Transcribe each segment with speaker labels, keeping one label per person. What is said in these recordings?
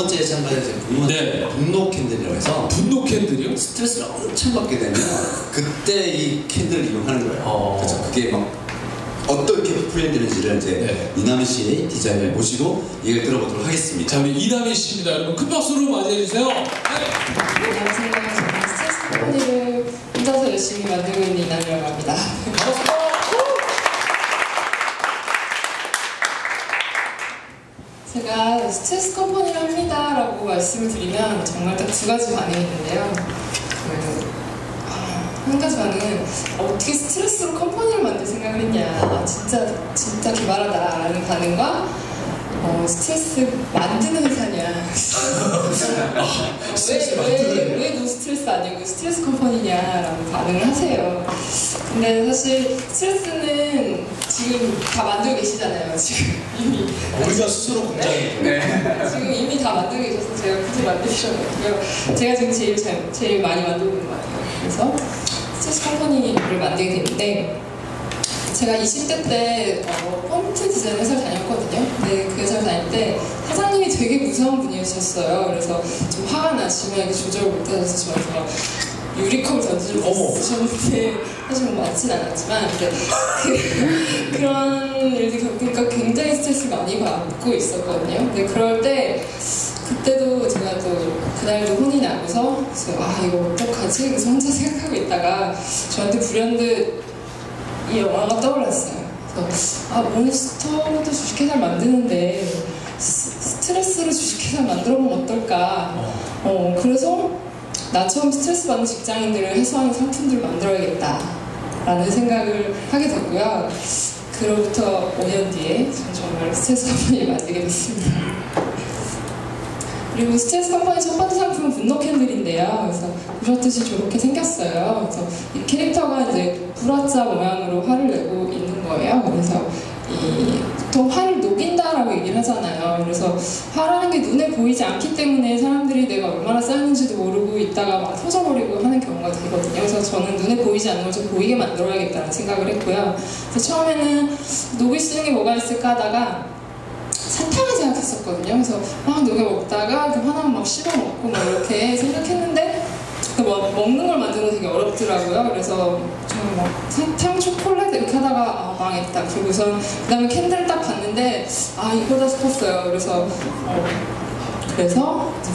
Speaker 1: 번째 참가자 제품은
Speaker 2: 네.
Speaker 1: 분노 캔들이라고 해서
Speaker 2: 분노 캔들이요?
Speaker 1: 스트레스를 엄청 받게 되면 그때 이 캔들을 이용하는 거예요. 그래서 그게 막 어떻게 풀리는지를 이제
Speaker 2: 네.
Speaker 1: 이남희 씨 디자인을 모시고 얘기를 들어보도록 하겠습니다.
Speaker 2: 자, 우리 이남희 씨입니다. 여러분 큰 박수로 맞이해주세요. 네.
Speaker 3: 안녕하세요. 저는 스트레스 컴퍼니를 혼자서 열심히 만들고 있는 이남이라고 합니다.
Speaker 2: 반갑습니다.
Speaker 3: 제가 스트레스 컴퍼니를 합니다라고 말씀을 드리면 정말 딱 두 가지 반응이 있는데요. 한 가지 반응은 어떻게 스트레스로 컴퍼니를 만들 생각을 했냐, 진짜 기발하다라는 반응과 스트레스 만드는 회사냐, 왜 노스트레스 아니고 스트레스 컴퍼니냐라는 반응을 하세요. 근데 사실 스트레스는 지금 다 만들고 계시잖아요. 지금 이미
Speaker 2: 우리가 스스로 공장이죠.
Speaker 3: 지금 이미 다 만들고 계셔서 제가 굳이 만드시려고요. 제가 지금 제일 많이 만들고 있는 것 같아요. 그래서 스트레스 컴퍼니를 만들게 됐는데, 제가 20대 때 폰트 디자인 회사를 다녔거든요. 근데 그 회사를 다닐 때 사장님이 되게 무서운 분이셨어요. 그래서 좀 화가 나시면 이렇게 조절을 못하셔서 저한테 막 유리컵을 던지고 있으셨는데, 사실 뭐 많진 않았지만, 근데 그런 일들이 겪으니까 굉장히 스트레스 많이 받고 있었거든요. 근데 그럴 때 그때도 제가 또 그날도 혼이 나고서 이거 어떡하지? 그래서 혼자 생각하고 있다가 저한테 불현듯 이 영화가 떠올랐어요. 그래서 몬스터도 주식회사를 만드는데 스트레스로 주식회사를 만들어보면 어떨까? 그래서 나처럼 스트레스 받는 직장인들을 해소하는 상품들을 만들어야겠다 라는 생각을 하게 됐고요. 그로부터 5년 뒤에 전 정말 스트레스 컴퍼니를 만들게 됐습니다. 그리고 스트레스 컴퍼니 첫 번째 상품은 분노 캔들인데요. 그래서 보셨듯이 저렇게 생겼어요. 그래서 이 캐릭터가 이제 불화자 모양으로 화를 내고 있는 거예요. 그래서 보통 화를 녹인다라고 얘기를 하잖아요. 그래서 화라는 게 눈에 보이지 않기 때문에 사람들이 내가 얼마나 쌓였는지도 모르고 있다가 막 터져버리고 하는 경우가 되거든요. 그래서 저는 눈에 보이지 않는 걸 좀 보이게 만들어야겠다는 생각을 했고요. 그래서 처음에는 녹일 수 있는 게 뭐가 있을까 하다가 사탕을 생각했었거든요. 그래서 막 녹여 먹다가 하나만 막 씹어 먹고 막 이렇게 생각했는데 먹는 걸 만드는 게 되게 어렵더라고요. 그래서 저는 막 사탕, 초콜릿 이렇게 하다가 망했다. 그리고선 그다음에 캔들을 딱 봤는데 이거다 싶었어요. 그래서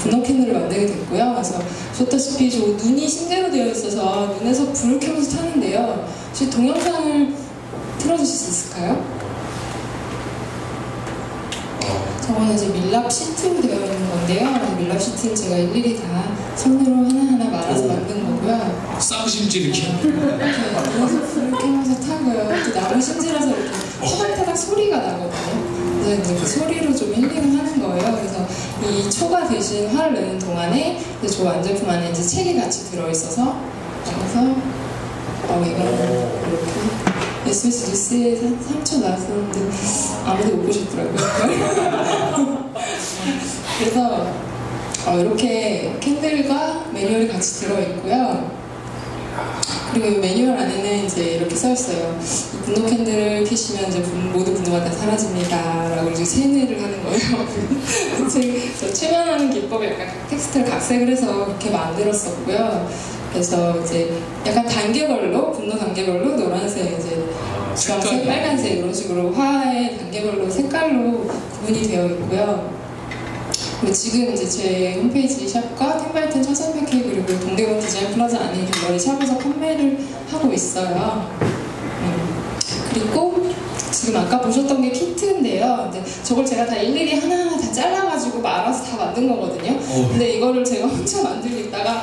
Speaker 3: 분노 캔들을 만들게 됐고요. 그래서 보셨다시피 저 눈이 심대로 되어 있어서 눈에서 불을 켜면서 타는데요. 혹시 동영상을 틀어주실 수 있을까요? 저거는 이제 밀랍 시트로 되어 있는 건데요. 밀랍 시트는 제가 일일이 다 손으로 하나하나 말아서 만든 거고요.
Speaker 2: 쌍심지 이렇게.
Speaker 3: 그래서 불을 켜면서 타고요. 또 나무 심지라서 이렇게 타닥타닥 소리가 나거든요. 그래서 이제 그 소리로 좀 힐링을 하는 거예요. 그래서 이 초가 대신 화를 내는 동안에 저 완제품 안에 이제 책이 같이 들어있어서 이거는 이렇게 SBS 뉴스에 3초 나왔었는데 아무도 못 보셨더라고요. 그래서 이렇게 캔들과 매뉴얼이 같이 들어있고요. 그리고 이 매뉴얼 안에는 이제 이렇게 써있어요. 분노 캔들을 켜시면 이제 모든 분노가 다 사라집니다 라고 이제 세뇌를 하는 거예요. 저 최면하는 기법에 약간 텍스트를 각색을 해서 그렇게 만들었었고요. 그래서 이제 약간 단계별로, 분노 단계별로 노란색, 이제 주황색, 빨간색 이런 식으로 화의 단계별로 색깔로 구분이 되어 있고요. 그리고 지금 이제 제 홈페이지 샵과 팀바이튼 1300K 그리고 동대문 디자인 플라자 안에 갤러리 샵에서 판매를 하고 있어요. 그리고 지금 아까 보셨던 게 키트인데요. 근데 저걸 제가 다 일일이 하나하나 다 잘라가지고 말아서 다 만든 거거든요. 근데 이거를 제가 혼자 만들고 있다가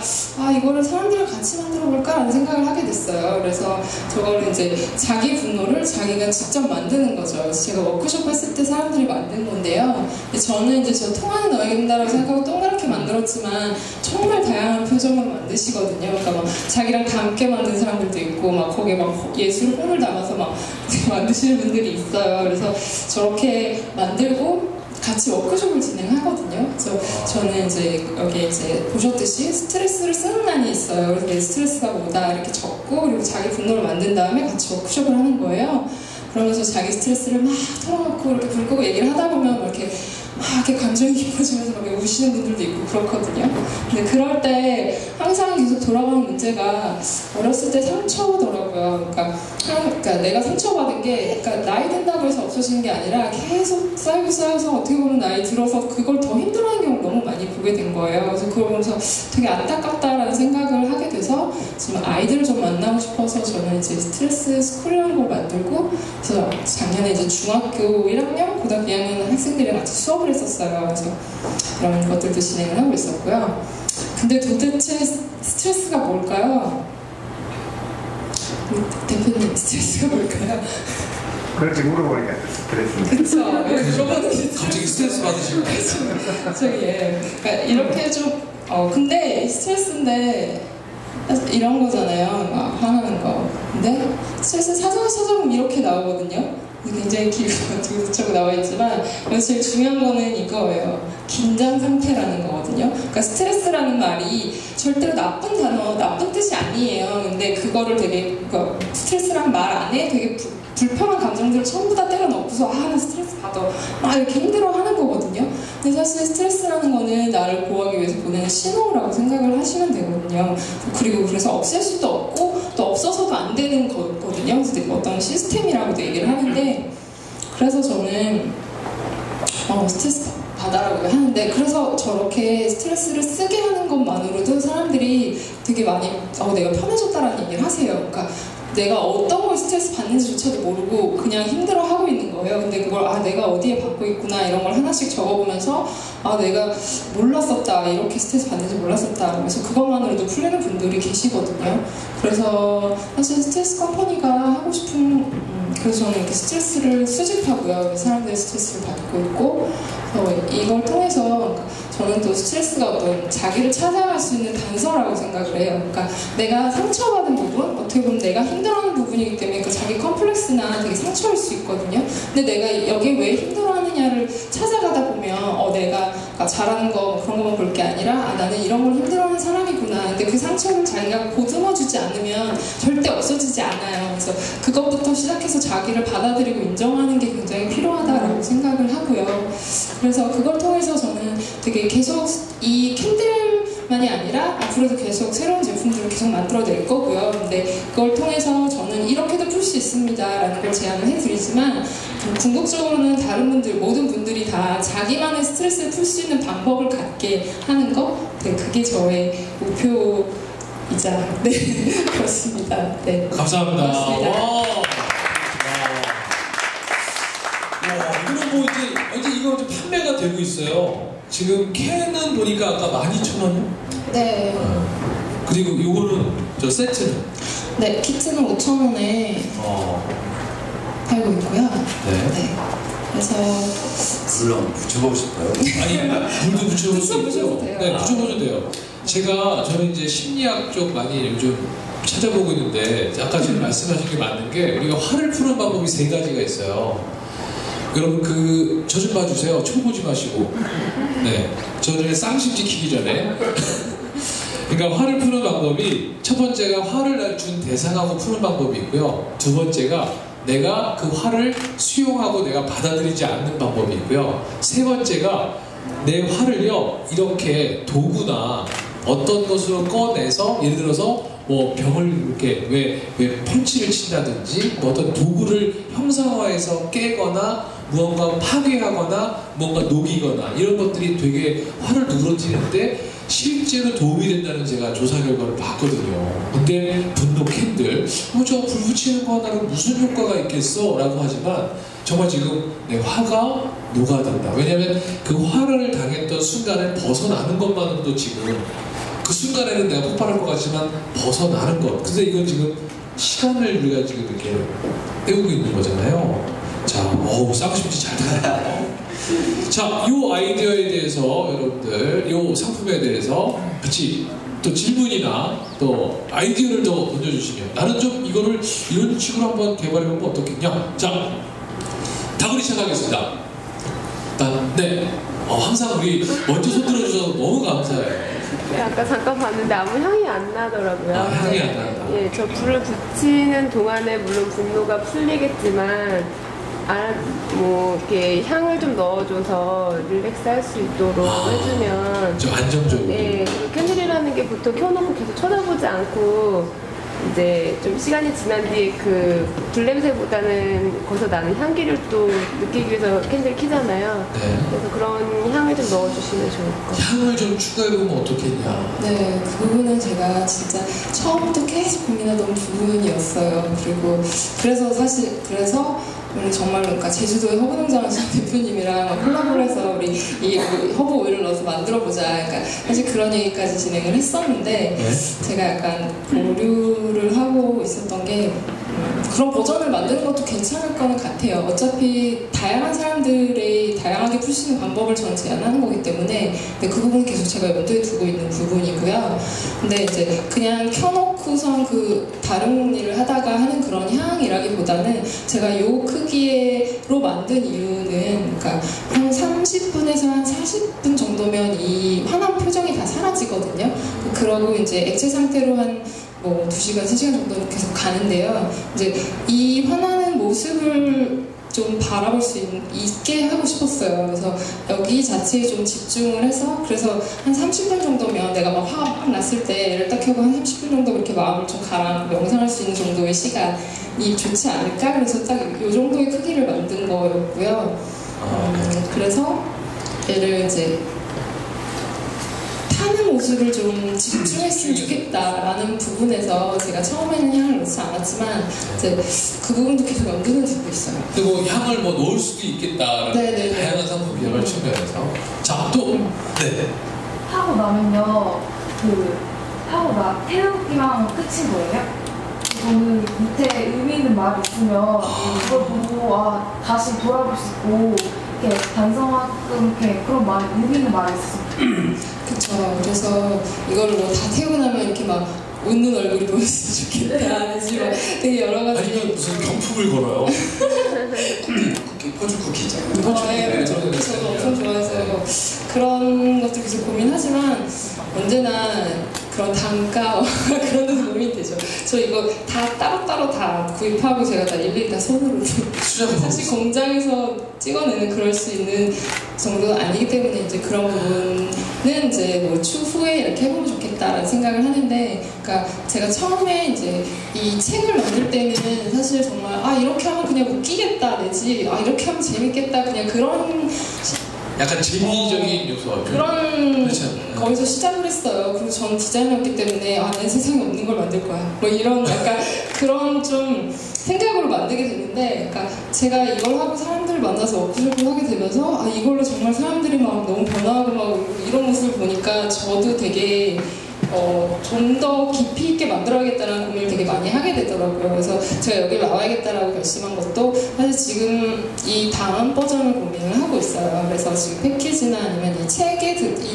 Speaker 3: 이거를 사람들이랑 같이 만들어 볼까 라는 생각을 하게 됐어요. 그래서 저거를 이제 자기 분노를 자기가 직접 만드는 거죠. 그래서 제가 워크숍 했을 때 사람들이 만든 건데요. 근데 저는 이제 저 통화는 넣어야 된다고 생각하고 동그랗게 만들었지만 정말 다양한 표정으로 만드시거든요. 그러니까 막 자기랑 닮게 만든 사람들도 있고 막 거기에 막 예술 혼을 담아서 막 만드시는 분들이 있어요. 그래서 저렇게 만들고 같이 워크숍을 진행하거든요. 그래서 저는 이제 여기 이제 보셨듯이 스트레스를 쓰는 난이 있어요. 그래서 내 스트레스가 뭐다 이렇게 적고 그리고 자기 분노를 만든 다음에 같이 워크숍을 하는 거예요. 그러면서 자기 스트레스를 막 털어놓고 이렇게 불 끄고 얘기를 하다 보면 이렇게 막 이렇게 감정이 깊어지면서 막 우시는 분들도 있고 그렇거든요. 근데 그럴 때 항상 계속 돌아가는 문제가 어렸을 때 상처더라고요. 그러니까 내가 상처받은 게 그러니까 나이 든다고 해서 없어지는 게 아니라 계속 쌓여서 어떻게 보면 나이 들어서 그걸 더 힘들어하는 경우를 너무 많이 보게 된 거예요. 그래서 그걸 보면서 되게 안타깝다라는 생각을 하게 돼서 지금 아이들을 좀 만나고 싶어서 저는 이제 스트레스 스쿨이라는 걸 만들고 그래서 작년에 이제 중학교 1학년, 고등학교 2학년 학생들이랑 같이 수업을 했었어요. 그래서 이런 것들도 진행을 하고 있었고요. 근데 도대체 스트레스가 뭘까요? 대표님 스트레스가 뭘까요?
Speaker 4: 그렇게 물어보니까 스트레스.
Speaker 3: 그쵸. 그러면
Speaker 2: 갑자기 스트레스 받으시고.
Speaker 3: 저기 예. 그러니까 이렇게 좀 근데 스트레스인데 이런 거잖아요. 막 화나는 거. 근데 스트레스 사전에 찾아보면 이렇게 나오거든요. 굉장히 길고 나와 있지만 제일 중요한 거는 이거예요. 긴장 상태라는 거거든요. 그러니까 스트레스라는 말이 절대로 나쁜 단어, 나쁜 뜻이 아니에요. 근데 그거를 되게 스트레스란 말 안에 되게 불편한 감정들을 전부 다 때려 넣고서 나 스트레스 받아 막 이렇게 힘들어하는 거거든요. 근데 사실 스트레스라는 거는 나를 보호하기 위해서 보내는 신호라고 생각을 하시면 되거든요. 그리고 그래서 없앨 수도 없고 또 없어서도 안 되는 거거든요. 그래서 어떤 시스템이라고도 얘기를 하는데 그래서 저는 스트레스 받아라고 하는데 그래서 저렇게 스트레스를 쓰게 하는 것만으로도 사람들이 되게 많이 내가 편해졌다라는 얘기를 하세요. 그러니까 내가 어떤 걸 스트레스 받는지조차도 모르고 그냥 힘들어하고 있는 거예요. 근데 그걸 내가 어디에 받고 있구나 이런 걸 하나씩 적어보면서 내가 몰랐었다 이렇게 스트레스 받는지 몰랐었다 그래서 그것만으로도 풀리는 분들이 계시거든요. 그래서 사실 스트레스 컴퍼니가 하고 싶은 그래서 저는 이렇게 스트레스를 수집하고요. 사람들의 스트레스를 받고 있고 이걸 통해서 저는 또 스트레스가 어떤 자기를 찾아갈 수 있는 단서라고 생각을 해요. 그러니까 내가 상처받은 부분, 어떻게 보면 내가 힘들어하는 부분이기 때문에 그 자기 컴플렉스나 되게 상처일 수 있거든요. 근데 내가 여기 왜 힘들어하느냐를 찾아가다 보면 내가 잘하는 거 그런 것만 볼 게 아니라 나는 이런 걸 힘들어하는 사람이구나. 근데 그 상처를 자기가 보듬어주지 않으면 절대 없어지지 않아요. 그래서 그것부터 시작해서 자기를 받아들이고 인정하는 게 굉장히 필요하다라고 생각을 하고요. 그래서 그걸 통해서 저는 되게 계속 이 캔들만이 아니라 앞으로도 계속 새로운 제품들을 계속 만들어낼 거고요. 근데 그걸 통해서 저는 이렇게도 풀 수 있습니다 라는 걸 제안을 해드리지만 궁극적으로는 다른 분들, 모든 분들이 다 자기만의 스트레스를 풀 수 있는 방법을 갖게 하는 거 그게 저의 목표이자 그렇습니다. 네.
Speaker 2: 감사합니다.
Speaker 3: 고맙습니다.
Speaker 2: 이거는 이제 이거 좀 판매가 되고 있어요. 지금 캔은 보니까 아까 12,000원이요?
Speaker 3: 네.
Speaker 2: 그리고 이거는 저 세트는?
Speaker 3: 네, 키트는 5,000원에 팔고 있고요.
Speaker 2: 네.
Speaker 3: 그래서
Speaker 1: 물론 붙여보고 싶어요.
Speaker 2: 아니 물도 붙여볼 수
Speaker 3: 붙여보셔도
Speaker 2: 있고요.
Speaker 3: 돼요.
Speaker 2: 네, 붙여보셔도 돼요. 저는 이제 심리학 쪽 많이 요즘 찾아보고 있는데 아까 지금 말씀하신 게 맞는 게 우리가 화를 푸는 방법이 3가지가 있어요. 여러분 저 좀 봐주세요. 초 보지 마시고. 네, 저는 쌍심 지키기 전에. 그러니까 화를 푸는 방법이 첫 번째가 화를 준 대상하고 푸는 방법이 있고요. 두 번째가 내가 그 화를 수용하고 내가 받아들이지 않는 방법이 있고요. 세 번째가 내 화를요 이렇게 도구나 어떤 것으로 꺼내서 예를 들어서 뭐 병을 이렇게 왜 펀치를 친다든지 뭐 어떤 도구를 형상화해서 깨거나 무언가 파괴하거나 뭔가 녹이거나 이런 것들이 되게 화를 누그러뜨리는데 실제로 도움이 된다는 제가 조사 결과를 봤거든요. 근데 분노 캔들 저 불 붙이는 거 하나로 무슨 효과가 있겠어? 라고 하지만 정말 지금 내 화가 녹아든다. 왜냐하면 그 화를 당했던 순간에 벗어나는 것만으로도 지금 그 순간에는 내가 폭발할 것 같지만 벗어나는 것. 근데 이건 지금 시간을 우리가 지금 이렇게 때우고 있는 거잖아요. 자, 쌍심지 잘 타요. 자, 이 아이디어에 대해서 여러분들, 이 상품에 대해서 같이 또 질문이나 또 아이디어를 더 던져주시면 나는 좀 이거를 이런 식으로 한번 개발해보면 어떻겠냐. 자, 다구리 시작하겠습니다. 네. 항상 우리 먼저 손 들어주셔서 너무 감사해요.
Speaker 5: 네, 아까 잠깐 봤는데 아무 향이 안 나더라고요.
Speaker 2: 향이 안 난다.
Speaker 5: 예, 저 불을 붙이는 동안에 물론 분노가 풀리겠지만 뭐 이렇게 향을 좀 넣어줘서 릴렉스할 수 있도록 해주면
Speaker 2: 좀 안정적으로.
Speaker 5: 네, 그리고 캔들이라는 게 보통 켜놓고 계속 쳐다보지 않고 이제 좀 시간이 지난 뒤에 그 불냄새보다는 거기서 나는 향기를 또 느끼기 위해서 캔들 켜잖아요.
Speaker 2: 네.
Speaker 5: 그래서 그런 향을 좀 넣어주시면 좋을 것 같아요.
Speaker 2: 향을 좀 추가해보면 어떻겠냐.
Speaker 3: 네, 그 부분은 제가 진짜 처음부터 계속 고민하던 부분이었어요. 그리고 그래서 우리 정말로 그러니까 제주도의 허브농장하신 대표님이랑 콜라보를 해서 우리 이 허브 오일을 넣어서 만들어보자. 그러니까 사실 그런 얘기까지 진행을 했었는데 제가 약간 보류를 하고 있었던 게 그런 버전을 만드는 것도 괜찮을 거는 같아요. 어차피 다양한 사람들의 다양하게 풀 수 있는 방법을 저는 제안하는 거기 때문에 근데 그 부분은 계속 제가 염두에 두고 있는 부분이고요. 근데 이제 그냥 켜놓고선 그 다른 일을 하다가 하는 그런 향이라기보다는 제가 요 크기로 만든 이유는 그러니까 한 30분에서 한 40분 정도면 이 환한 표정이 다 사라지거든요. 그러고 이제 액체 상태로 한 뭐 2시간, 3시간 정도 계속 가는데요. 이제 이 화나는 모습을 좀 바라볼 수 있게 하고 싶었어요. 그래서 여기 자체에 좀 집중을 해서 그래서 한 30분 정도면 내가 막 화가 막 났을 때 얘를 딱 켜고 한 30분 정도 그렇게 마음을 좀 가라앉고 명상할 수 있는 정도의 시간이 좋지 않을까? 그래서 딱 이 정도의 크기를 만든 거였고요. 그래서 얘를 이제 타는 모습을 좀 집중했으면 좋겠다라는 부분에서 제가 처음에는 향을 넣지 않았지만 이제 그 부분도 계속 염두는 두고 있어요.
Speaker 2: 그리고 향을 뭐 넣을 수도 있겠다라는
Speaker 3: 네네네.
Speaker 2: 다양한 상품 개발 측면에서. 자, 또 네.
Speaker 6: 하고 나면요, 하고 태우기만 하면 끝인 거예요? 저는 밑에 의미 있는 말이 있으면 그걸 보고 다시 돌아볼 수 있고 이렇게 반성하끔 이렇게 그런 의미 있는 말이 있어요.
Speaker 3: 그쵸. 그래서 이걸 뭐 다 태우고 나면 이렇게 막 웃는 얼굴이 보였으면 좋겠다. 아니면 되게 여러 가지.
Speaker 2: 아니면 무슨 경품을 걸어요.
Speaker 1: 포주 쿠키 있잖아요.
Speaker 3: 네, 저도 엄청 좋아해서 그런 것도 계속 고민하지만 언제나 그런 단가와 그런 데도 고민되죠. 저 이거 다 따로따로 다 구입하고 제가 다 일일이 다 손으로 사실 공장에서 찍어내는 그럴 수 있는 정도는 아니기 때문에 이제 그런 부분은 이제 뭐 추후에 이렇게 해보면 좋겠다라는 생각을 하는데, 그러니까 제가 처음에 이제 이 책을 만들 때는 사실 정말 이렇게 하면 그냥 웃기겠다 내지 이렇게 하면 재밌겠다 그냥 그런
Speaker 2: 약간 재미적인 요소
Speaker 3: 그런 거기서 시작을 했어요. 그리고 저는 디자이너였기 때문에 내 세상에 없는 걸 만들 거야 뭐 이런 약간 그런 좀 생각으로 만들게 됐는데, 그러니까 제가 이걸 하고 사람들을 만나서 워크숍을 하게 되면서 이걸로 정말 사람들이 막 너무 변화하고 막 이런 모습을 보니까 저도 되게 좀 더 깊이 있게 만들어야겠다는 고민을 되게 많이 하게 되더라고요. 그래서 제가 여기 나와야겠다라고 결심한 것도 사실 지금 이 다음 버전을 고민을 하고 있어요. 그래서 지금 패키지나 아니면 이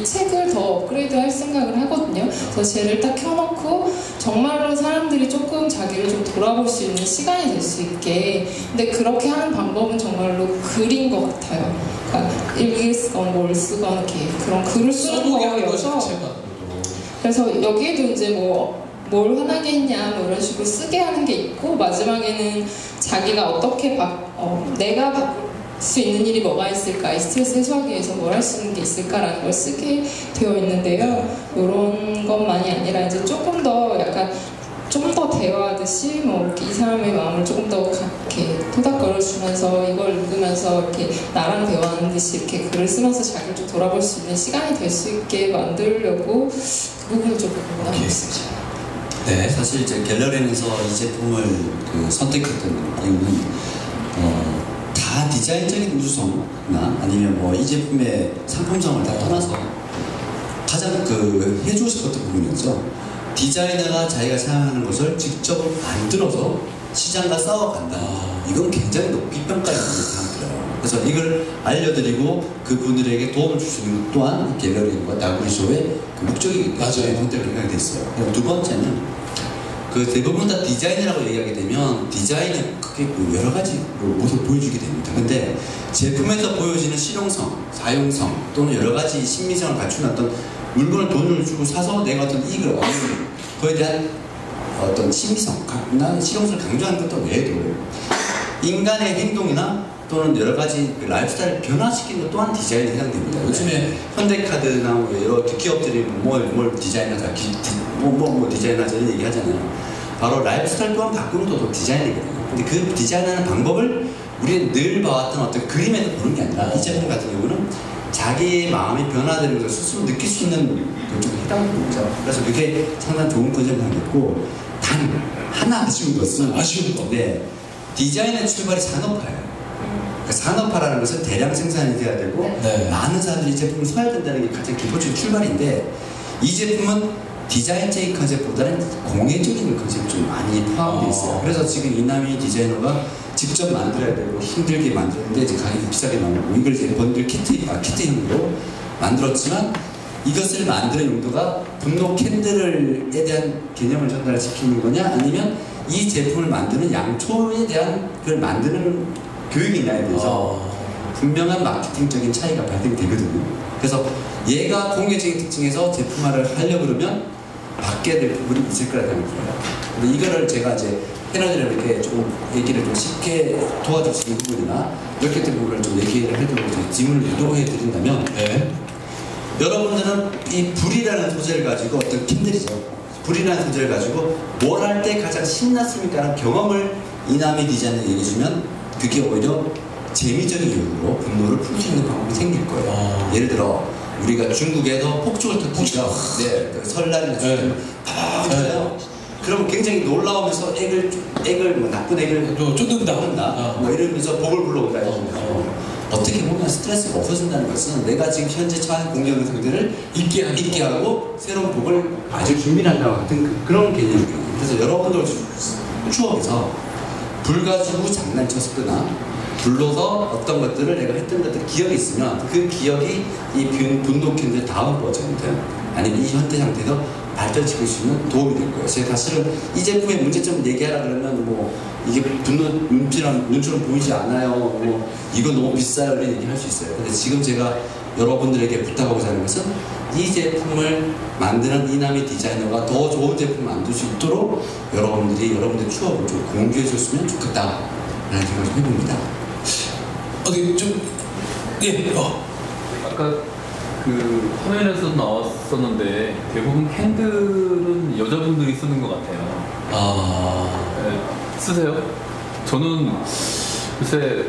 Speaker 3: 책을 더 업그레이드 할 생각을 하거든요. 그래서 쟤를 딱 켜놓고 정말로 사람들이 조금 자기를 좀 돌아볼 수 있는 시간이 될 수 있게. 근데 그렇게 하는 방법은 정말로 글인 것 같아요. 그러니까 일기를 쓰건 뭘 쓰건 이렇게 그런 글을 쓰는 거여서. 그래서 여기에도 이제 뭘 화나게 했냐 뭐 이런 식으로 쓰게 하는 게 있고, 마지막에는 자기가 어떻게 내가 바꿀 수 있는 일이 뭐가 있을까, 이 스트레스 해소하기 위해서 뭘 할 수 있는 게 있을까라는 걸 쓰게 되어 있는데요. 이런 것만이 아니라 이제 조금 더 약간 좀 더 대화하듯이 이 사람의 마음을 조금 더 이렇게 토닥거려 주면서 이걸 읽으면서 이렇게 나랑 대화하는 듯이 이렇게 글을 쓰면서 자기를 좀 돌아볼 수 있는 시간이 될 수 있게 만들려고 그 부분을 좀 고민하고 있습니다.
Speaker 1: 네, 사실 이제 갤러리에서 이 제품을 선택했던 이유는 다 디자인적인 우수성이나 아니면 이 제품의 상품성을 다 떠나서 가장 해주고 싶었던 부분이었죠. 디자이너가 자기가 생각하는 것을 직접 만들어서 시장과 싸워간다. 이건 굉장히 높이 평가해야 된다고 생각해요. 그래서 이걸 알려드리고 그분들에게 도움을 줄 수 있는 것 또한 갤러리와 나구리쇼의 목적이 선택을 생각이 됐어요. 두 번째는 대부분 다 디자인이라고 얘기하게 되면 디자인은 크게 여러 가지 모습을 보여주게 됩니다. 근데 제품에서 보여지는 실용성, 사용성 또는 여러 가지 신미성을 갖춘 어떤 물건을 돈을 주고 사서 내가 어떤 이익을 얻는 그에 대한 어떤 신미성이나 실용성을 강조하는 것도 외에도 인간의 행동이나 또는 여러 가지 그 라이프스타일을 변화시키는 것 또한 디자인에 해당됩니다. 요즘에 현대카드나 뭐 여러 기업들이 뭘 디자인하자, 뭐 디자인하자 이런 얘기 하잖아요. 바로 라이프스타일 또한 바꾸는 것도 디자인이거든요. 근데 그 디자인하는 방법을 우리는 늘 봐왔던 어떤 그림에서 보는 게 아니라 이 제품 같은 경우는 자기의 마음이 변화되는 것을 스스로 느낄 수 있는 쪽에 해당되는 거죠. 그래서 그게 상당히 좋은 컨셉을 하겠고, 단 하나 아쉬운 것은 네, 디자인의 출발이 산업화예요. 그러니까 산업화라는 것은 대량 생산이 돼야 되고
Speaker 2: 네.
Speaker 1: 많은 사람들이 이 제품을 사야 된다는 게 가장 기본적인 출발인데, 이 제품은 디자인적인 컨셉보다는 공예적인 컨셉이 좀 많이 포함되어 있어요. 그래서 지금 이남희 디자이너가 직접 만들어야 되고 힘들게 만드는데 이제 가격이 비싸게 나오고, 이걸 이제 번들 키트형으로 만들었지만, 이것을 만드는 용도가 분노 캔들에 대한 개념을 전달시키는 거냐, 아니면 이 제품을 만드는 양초에 대한 그걸 만드는 교육이냐에 대해서 분명한 마케팅적인 차이가 발생되거든요. 그래서 얘가 공예적인 특징에서 제품화를 하려고 그러면 받게 될 부분이 있을 거라고 생각해요. 근데 이거를 제가 이제 패널들에게 좀 얘기를 좀 쉽게 도와줄 수 있는 부분이나 이렇게 된 부분을 좀 얘기를 해드리고 질문을 유도해 드린다면,
Speaker 2: 네.
Speaker 1: 여러분들은 이 불이라는 소재를 가지고, 어떤 캔들이죠. 불이라는 소재를 가지고 뭘 할 때 가장 신났습니까? 라는 경험을 이남희 디자이너에 얘기해주면 그게 오히려 재미적인 이유로 분노를 풀 수 있는 방법이 생길 거예요. 예를 들어 우리가 중국에서 폭죽을 터뜨리죠. 네, 설날이나 주면 팍 그러면 굉장히 놀라우면서 액을 뭐 나쁜 액을 쫓는다, 뭐 이러면서 복을 불러온다. 어떻게 보면 스트레스가 없어진다는 것은 내가 지금 현재 처한 공격의 상태를 잊게 하고 새로운 복을 아주 준비한다와 같은 그런 개념이에요. 그래서 여러분들 추억에서 불 가지고 장난쳤거나 불러서 어떤 것들을 내가 했던 것들 기억이 있으면 그 기억이 이 분노 캔들 다음 버전이든 아니면 이 현대 상태에서 발전시킬 수 있는 도움이 될 거예요. 제가 사실은 이 제품의 문제점을 얘기하라 그러면 뭐 이게 분노 눈처럼 보이지 않아요, 뭐 이거 너무 비싸요 이런 얘기 할 수 있어요. 근데 지금 제가 여러분들에게 부탁하고자 하는 것은 이 제품을 만드는 이남희 디자이너가 더 좋은 제품을 만들 수 있도록 여러분들이 여러분들의 추억을 좀 공유해 줬으면 좋겠다라는 생각을 좀 해봅니다.
Speaker 2: 어디 좀
Speaker 7: 아까 그 화면에서 나왔었는데 대부분 캔들은 여자분들이 쓰는 것 같아요. 네, 쓰세요? 저는 글쎄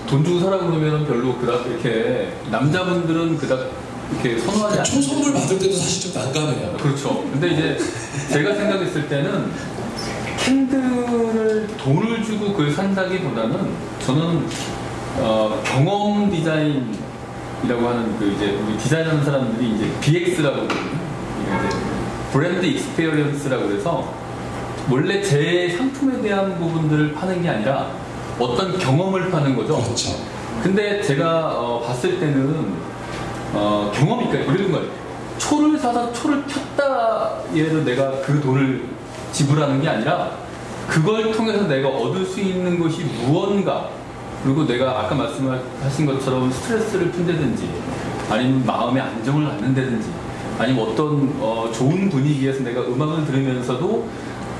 Speaker 7: 돈 주고 사라고 그러면 별로 그닥 이렇게 남자분들은 그닥 이렇게 선호하지 않아요.
Speaker 2: 초선물 받을 때도 사실 좀 난감해요.
Speaker 7: 그렇죠. 근데 이제 제가 생각했을 때는 캔들을 돈을 주고 그걸 산다기보다는 저는 경험 디자인이라고 하는 그 이제 우리 디자인하는 사람들이 이제 BX라고 하거든요. 이제 브랜드 익스페리언스라고 그래서 원래 제 상품에 대한 부분들을 파는 게 아니라 어떤 경험을 파는 거죠.
Speaker 2: 그렇죠.
Speaker 7: 근데 제가 봤을 때는 경험이 있고 이런 거예요. 초를 사서 초를 켰다 얘로 내가 그 돈을 지불하는 게 아니라 그걸 통해서 내가 얻을 수 있는 것이 무언가, 그리고 내가 아까 말씀하신 것처럼 스트레스를 푼다든지 아니면 마음의 안정을 갖는다든지 아니면 어떤 좋은 분위기에서 내가 음악을 들으면서도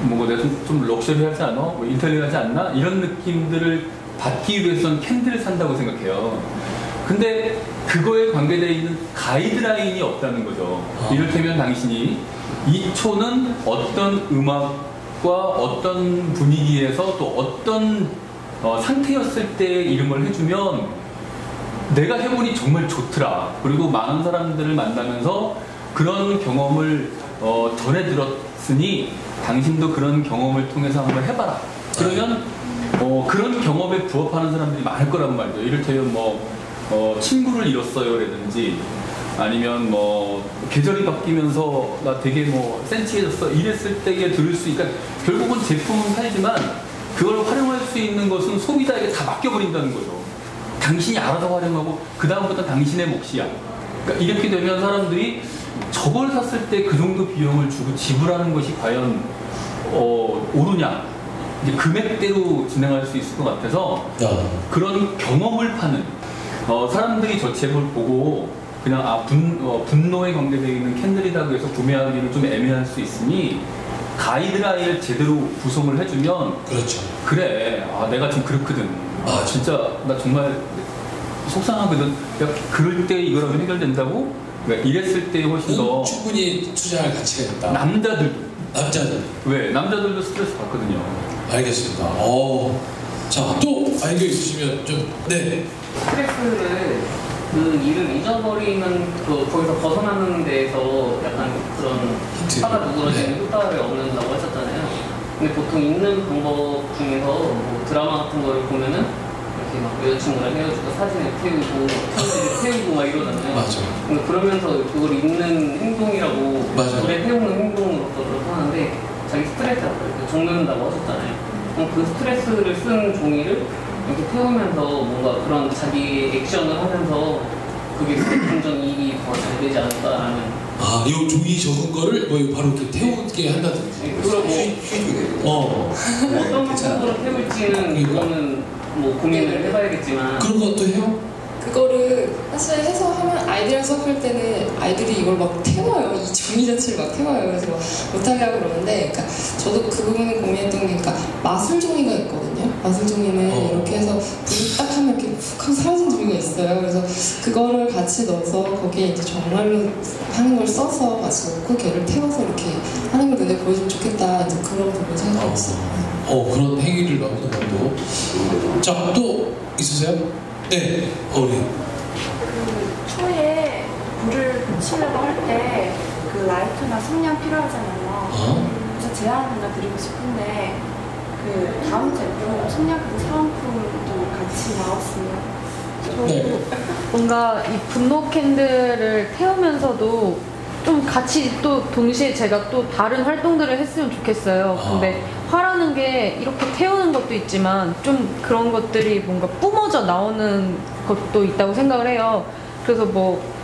Speaker 7: 뭐 내가 좀 럭셔리하지 않아? 뭐 인텔리하지 않나? 이런 느낌들을 받기 위해서는 캔들을 산다고 생각해요. 근데 그거에 관계되어 있는 가이드라인이 없다는 거죠. 이를테면 당신이 이 초는 어떤 음악과 어떤 분위기에서 또 어떤 상태였을 때 이름을 해주면 내가 해보니 정말 좋더라. 그리고 많은 사람들을 만나면서 그런 경험을 전해 들었으니 당신도 그런 경험을 통해서 한번 해봐라. 그러면 그런 경험에 부합하는 사람들이 많을 거란 말이죠. 이를테면 친구를 잃었어요 라든지 아니면 계절이 바뀌면서 나 되게 센치해졌어 이랬을 때에 들을 수 있으니까 결국은 제품은 팔지만 그걸 활용할 수 있는 것은 소비자에게 다 맡겨버린다는 거죠. 당신이 알아서 활용하고 그 다음부터 당신의 몫이야. 그러니까 이렇게 되면 사람들이 저걸 샀을 때 그 정도 비용을 주고 지불하는 것이 과연 옳으냐, 이제 금액대로 진행할 수 있을 것 같아서 그런 경험을 파는 사람들이 저 제품을 보고 그냥 분노에 관계되어 있는 캔들이라고 해서 구매하기는 좀 애매할 수 있으니 가이드라인을 제대로 구성을 해주면
Speaker 2: 그렇죠.
Speaker 7: 그래 내가 좀 그렇거든
Speaker 2: 아,
Speaker 7: 진짜 나 정말 속상하거든. 야, 그럴 때 이거라면 해결된다고? 그러니까 이랬을 때 훨씬 더
Speaker 2: 충분히 투자할 가치가 있다.
Speaker 7: 남자들
Speaker 2: 왜?
Speaker 7: 남자들도 스트레스 받거든요.
Speaker 2: 알겠습니다. 자, 또 아이디어 있으시면 좀, 네.
Speaker 8: 스트레스를 그 일을 잊어버리는 거기서 벗어나는 데에서 약간 그런
Speaker 2: 힌트.
Speaker 8: 화가 누그러지는 효과를 얻는다고 하셨잖아요. 근데 보통 읽는 방법 중에서 뭐 드라마 같은 거를 보면은 이렇게 막 여자친구랑 헤어지고 사진을 태우고 편지를 태우고 막 이러잖아요.
Speaker 2: 맞아.
Speaker 8: 근데 그러면서 그걸 읽는 행동이라고
Speaker 2: 맞아요.
Speaker 8: 물에 태우는 행동으로서 하는데 자기 스트레스를 적는다고 하셨잖아요. 그럼 그 스트레스를 쓴 종이를 이렇게 태우면서 뭔가 그런 자기 액션을 하면서 그게 긍정 이익이 더 잘 되지 않을까라는.
Speaker 2: 아, 이 종이 적은 거를 뭐 바로 이렇게 태우게 한다든지.
Speaker 8: 그걸 뭐 어떤
Speaker 1: 괜찮아.
Speaker 8: 방법으로 태울지는 이거는 뭐 고민을 해봐야겠지만.
Speaker 2: 그런 것도 해요?
Speaker 3: 그거를 사실 해서 하면 아이들이랑 수업할 때는 아이들이 이걸 막 태워요. 이 종이 자체를 막 태워요. 그래서 막 못하게 하고 그러는데, 그러니까 저도 그 부분을 고민했던 게, 그러니까 마술 종이가 있거든요. 마술 종이는 이렇게 해서 불이 딱 하면 이렇게 푹 하고 사라진 종이가 있어요. 그래서 그거를 같이 넣어서 거기에 이제 정말로 하는 걸 써서 같이 넣고 걔를 태워서 이렇게 하는 걸 눈에 보여주면 좋겠다. 이제 그런 부분 생각했어요.
Speaker 2: 그런 행위를 넣는 것도. 자, 또 있으세요? 네, 우리.
Speaker 9: 그 초에 불을 붙이려고 할 때 그 라이터나 성냥 필요하잖아요. 그래서 제안 하나 드리고 싶은데 그 다음 제품 성냥그 사은품도 같이 나왔으면
Speaker 2: 네.
Speaker 5: 뭔가 이 분노 캔들을 태우면서도 좀 같이 또 동시에 제가 또 다른 활동들을 했으면 좋겠어요. 근데 화라는 게 이렇게 태우는 것도 있지만 좀 그런 것들이 뭔가 뿜어져 나오는 것도 있다고 생각을 해요. 그래서 뭐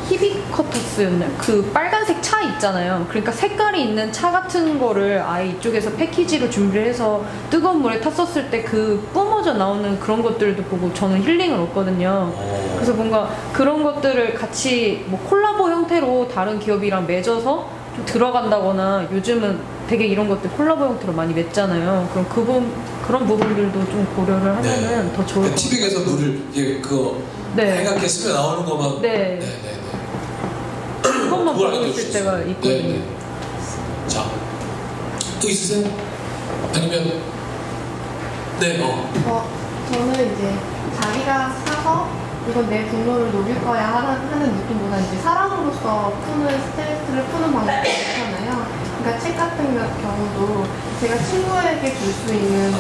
Speaker 5: 히비커터스였나요? 그 빨간색 차 있잖아요. 그러니까 색깔이 있는 차 같은 거를 아예 이쪽에서 패키지로 준비를 해서 뜨거운 물에 탔었을 때 그 뿜어져 나오는 그런 것들도 보고 저는 힐링을 얻거든요. 그래서 뭔가 그런 것들을 같이 뭐 콜라보 형태로 다른 기업이랑 맺어서 좀 들어간다거나, 요즘은 되게 이런 것들 콜라보 형태로 많이 맺잖아요. 그럼 그런 부분들도 좀 고려를 하면은 더 좋을 것 같아요.
Speaker 2: 티백에서 물을 빨갛게 쓰면 나오는 것만.
Speaker 5: 네. 그것만
Speaker 2: 그걸
Speaker 5: 보고 있을
Speaker 2: 알려주셨어요.
Speaker 5: 때가 있거든요.
Speaker 2: 네. 자, 또 있으세요? 아니면
Speaker 6: 저는 이제 자기가 사서 이건 내 분노를 녹일 거야 하는 느낌보다 이제 사람으로서 푸는 스트레스를 푸는 방법이 있잖아요. 그러니까 책 같은 경우도 제가 친구에게 줄 수 있는,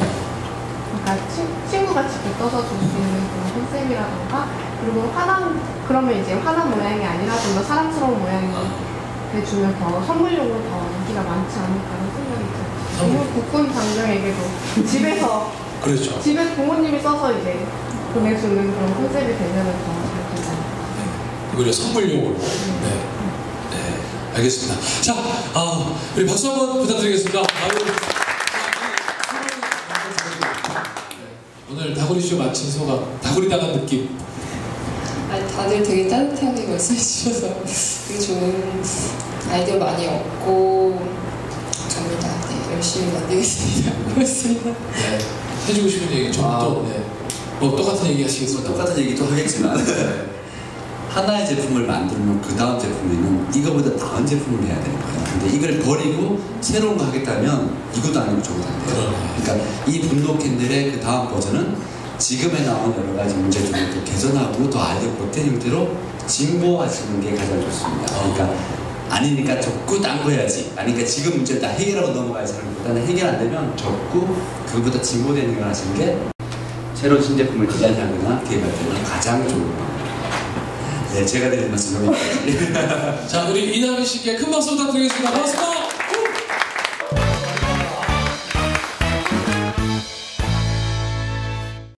Speaker 6: 그러니까 친구가 직접 써서 줄 수 있는 그런 컨셉이라던가, 그리고 그러면 이제 화난 모양이 아니라 좀 더 사랑스러운 모양이 해주면 더 선물용으로 더 인기가 많지 않을까라는 생각이 들어요. 너무 국군 장정에게도 집에서
Speaker 2: 그렇죠.
Speaker 6: 집에 부모님이 써서 이제 보내주는 그런 컨셉이 되면 더 잘 되지 않을까.
Speaker 2: 오히려 선물용으로. 네. 알겠습니다. 자, 우리 박수 한번 부탁드리겠습니다. 오늘 다구리쇼 마친 소감, 다구리 당한 느낌.
Speaker 3: 다들 되게 따뜻하게 말씀해 주셔서 되게 좋은 아이디어 많이 얻고 갑니다. 네, 열심히 만들겠습니다. 고맙습니다.
Speaker 2: 네, 해주고 싶은 얘기 좀 또. 뭐 똑같은 얘기 하시겠습니다.
Speaker 1: 똑같은 얘기도 하겠지만 하나의 제품을 만들면 그 다음 제품에는 이거보다 나은 제품을 해야 되는 거예요. 근데 이걸 버리고 새로운 거 하겠다면 이것도 아니고 저것도 안 돼요. 그러니까 이 분노 캔들의 그 다음 버전은 지금에 나온 여러 가지 문제들을 또 개선하고 더 아이디어 보탠 형태로 진보하시는 게 가장 좋습니다. 그러니까 아니니까 적고 딴 거 해야지, 아니니까 지금 문제 다 해결하고 넘어가야지 하는 것보다는 해결 안 되면 적고 그거보다 진보되는 걸 하시는 게 새로운 신제품을 디자인하거나 개발할 때는 가장 좋은 방법입니다. 네, 제가 드린 말씀 여기까지.
Speaker 2: 자, 우리 이남희 씨께 큰 박수 부탁드리겠습니다. 고맙습니다.